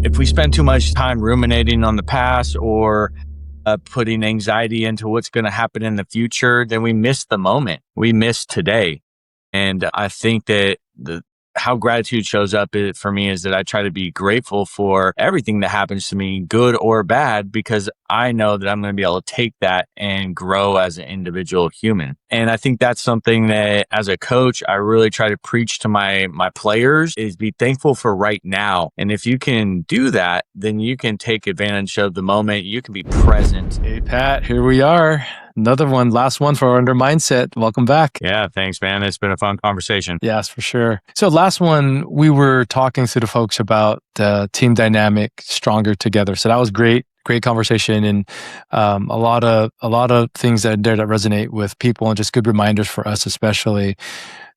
If we spend too much time ruminating on the past or putting anxiety into what's going to happen in the future, then we miss the moment. We miss today. And I think that how gratitude shows up for me is that I try to be grateful for everything that happens to me, good or bad, because I know that I'm going to be able to take that and grow as an individual human. And I think that's something that as a coach, I really try to preach to my players is be thankful for right now. And if you can do that, then you can take advantage of the moment. You can be present. Hey, Pat, here we are. Another one, last one for Under Mindset. Welcome back. Yeah, thanks, man. It's been a fun conversation. Yes, for sure. So last one, we were talking to the folks about the team dynamic, stronger together. So that was great conversation, and a lot of things that resonate with people, and just good reminders for us, especially.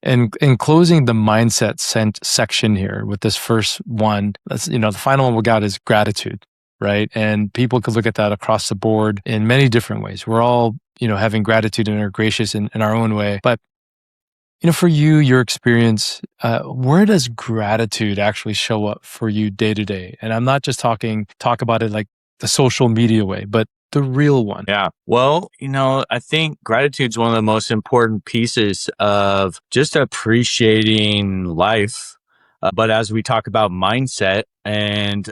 And in closing the mindset section here with this first one, the final one we got is gratitude. Right. And people could look at that across the board in many different ways. We're all, having gratitude and are gracious in our own way. But, for you, your experience, where does gratitude actually show up for you day to day? And I'm not just talk about it like the social media way, but the real one. Yeah. Well, I think gratitude is one of the most important pieces of just appreciating life. But as we talk about mindset and,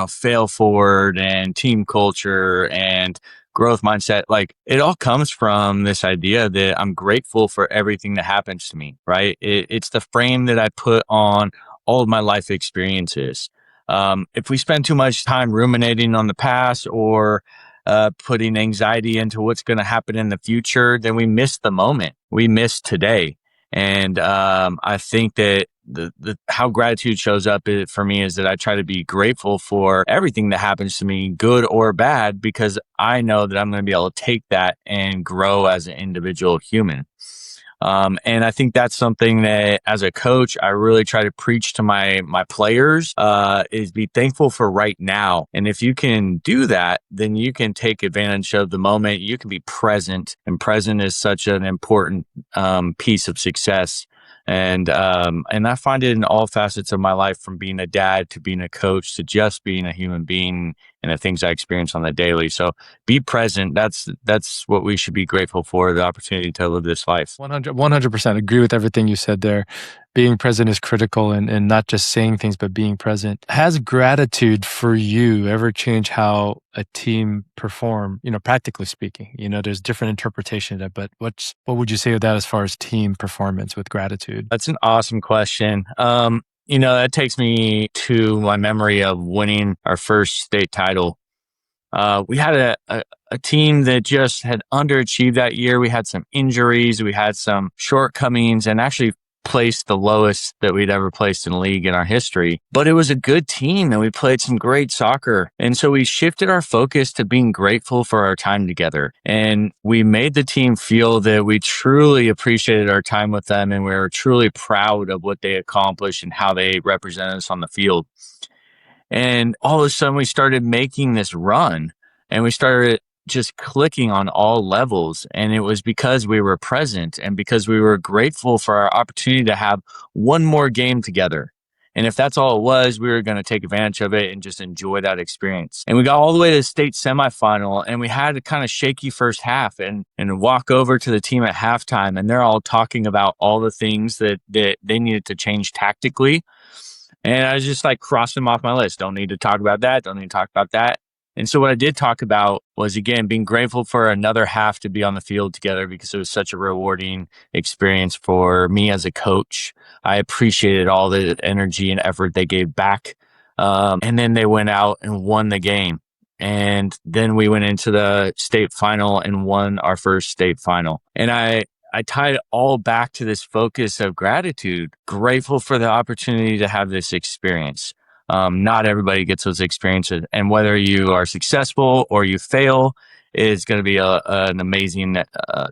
fail forward and team culture and growth mindset, like it all comes from this idea that I'm grateful for everything that happens to me, right? It's the frame that I put on all of my life experiences. If we spend too much time ruminating on the past or putting anxiety into what's going to happen in the future, then we miss the moment. We miss today. And I think that how gratitude shows up for me is that I try to be grateful for everything that happens to me, good or bad, because I know that I'm going to be able to take that and grow as an individual human. And I think that's something that as a coach, I really try to preach to my players, is be thankful for right now. And if you can do that, then you can take advantage of the moment. You can be present, and present is such an important piece of success. And I find it in all facets of my life, from being a dad to being a coach to just being a human being and the things I experience on the daily. So be present. That's what we should be grateful for, the opportunity to live this life. 100% agree with everything you said there. Being present is critical, and not just saying things, but being present. Has gratitude for you ever changed how a team perform, practically speaking? There's different interpretation of it, but what would you say of that as far as team performance with gratitude? That's an awesome question. That takes me to my memory of winning our first state title. We had a team that just had underachieved that year. We had some injuries, we had some shortcomings, and actually placed the lowest that we'd ever placed in the league in our history. But it was a good team, and we played some great soccer. And so we shifted our focus to being grateful for our time together. And we made the team feel that we truly appreciated our time with them, and we were truly proud of what they accomplished and how they represented us on the field. And all of a sudden we started making this run, and we started just clicking on all levels. And it was because we were present and because we were grateful for our opportunity to have one more game together. And if that's all it was, we were going to take advantage of it and just enjoy that experience. And we got all the way to the state semifinal, and we had a kind of shaky first half, and walk over to the team at halftime, and they're all talking about all the things that they needed to change tactically. And I was just like crossing them off my list. Don't need to talk about that. Don't need to talk about that. And so what I did talk about was, again, being grateful for another half to be on the field together, because it was such a rewarding experience for me as a coach. I appreciated all the energy and effort they gave back. And then they went out and won the game. And then we went into the state final and won our first state final. And I tied it all back to this focus of gratitude, grateful for the opportunity to have this experience. Not everybody gets those experiences. And whether you are successful or you fail, it's going to be an amazing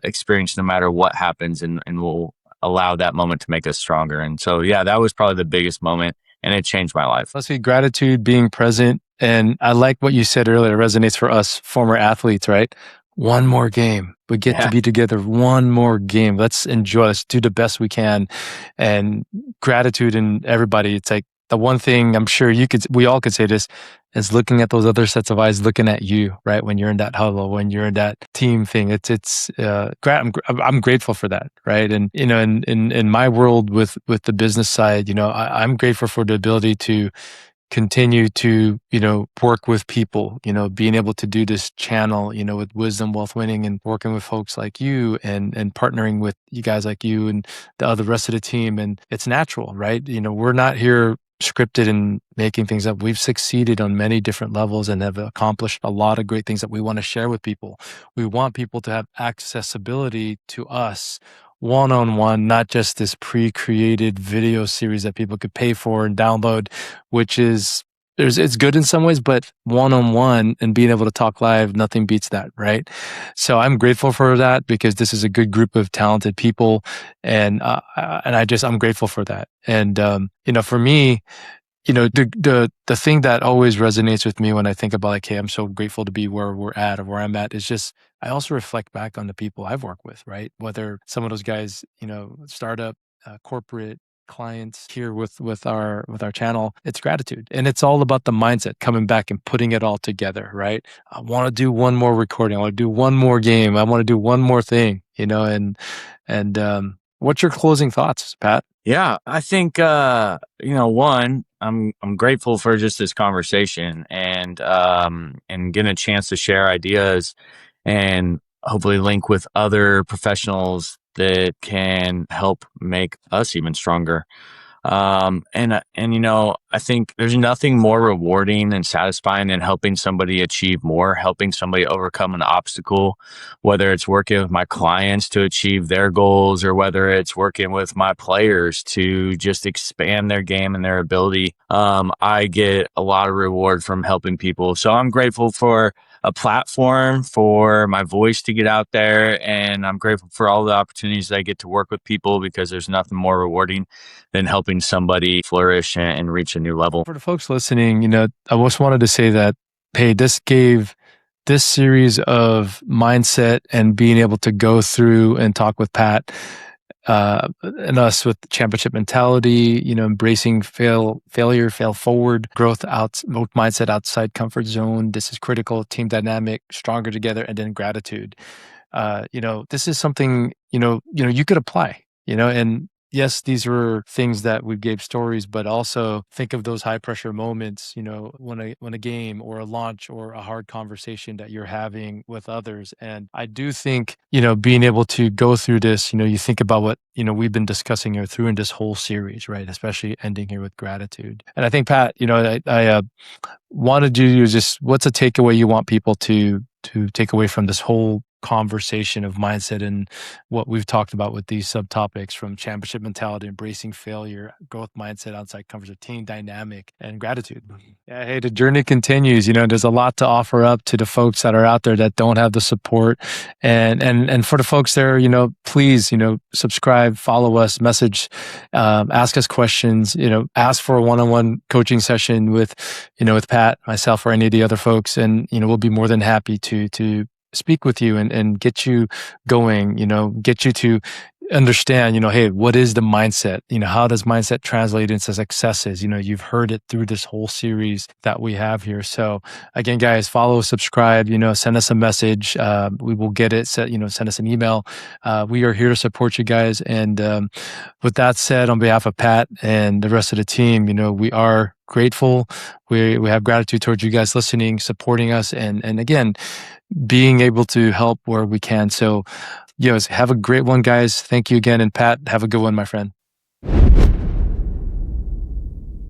experience no matter what happens, and we'll allow that moment to make us stronger. And so, yeah, that was probably the biggest moment, and it changed my life. Let's see, gratitude, being present. And I like what you said earlier. It resonates for us former athletes, right? One more game. We get to be together. One more game. Let's enjoy. Let's do the best we can. And gratitude in everybody. It's like the one thing I'm sure we all could say this, is looking at those other sets of eyes looking at you, right? When you're in that huddle, when you're in that team thing, I'm grateful for that, right? And in my world with the business side, I'm grateful for the ability to continue to, work with people, being able to do this channel, with Wisdom Wealth Winning, and working with folks like you, and partnering with you guys like you and the rest of the team. And it's natural, right? We're not here scripted and making things up. We've succeeded on many different levels and have accomplished a lot of great things that we want to share with people. We want people to have accessibility to us one-on-one, not just this pre-created video series that people could pay for and download, which is it's good in some ways, but one-on-one and being able to talk live, nothing beats that, right? So I'm grateful for that, because this is a good group of talented people, and I'm grateful for that. And for me, the thing that always resonates with me when I think about, like, hey, I'm so grateful to be where we're at, or where I'm at, is just, I also reflect back on the people I've worked with, right? Whether some of those guys, startup, corporate clients here with our channel, it's gratitude. And it's all about the mindset, coming back and putting it all together, right? I want to do one more recording. I want to do one more game. I want to do one more thing, and what's your closing thoughts, Pat? Yeah, I think one, I'm grateful for just this conversation, and getting a chance to share ideas and hopefully link with other professionals that can help make us even stronger. I think there's nothing more rewarding and satisfying than helping somebody achieve more, helping somebody overcome an obstacle, whether it's working with my clients to achieve their goals, or whether it's working with my players to just expand their game and their ability. I get a lot of reward from helping people. So I'm grateful for a platform for my voice to get out there, and I'm grateful for all the opportunities that I get to work with people, because there's nothing more rewarding than helping somebody flourish and reach a new level. For the folks listening, I just wanted to say that, hey, this series of mindset and being able to go through and talk with Pat, and us with the championship mentality, embracing failure, fail forward, growth mindset outside comfort zone. This is critical, team dynamic, stronger together, and then gratitude. This is something, you could apply, and yes, these were things that we gave stories, but also think of those high pressure moments, when a game or a launch or a hard conversation that you're having with others. And I do think, being able to go through this, you think about what, we've been discussing here through in this whole series, right? Especially ending here with gratitude. And I think, Pat, I wanted you to just, what's a takeaway you want people to take away from this whole conversation of mindset and what we've talked about with these subtopics, from championship mentality, embracing failure, growth mindset, outside comfort zone, team dynamic, and gratitude? Yeah, hey, the journey continues. There's a lot to offer up to the folks that are out there that don't have the support, and for the folks there, please, subscribe, follow us, message, ask us questions, ask for a one-on-one coaching session with Pat, myself, or any of the other folks, and we'll be more than happy to speak with you and get you going, get you to understand, hey, what is the mindset? How does mindset translate into successes? You've heard it through this whole series that we have here. So again, guys, follow, subscribe, send us a message. We will get it set, send us an email. We are here to support you guys. And with that said, on behalf of Pat and the rest of the team, we are grateful. We have gratitude towards you guys listening, supporting us, and again, being able to help where we can. So, have a great one, guys. Thank you again. And Pat, have a good one, my friend.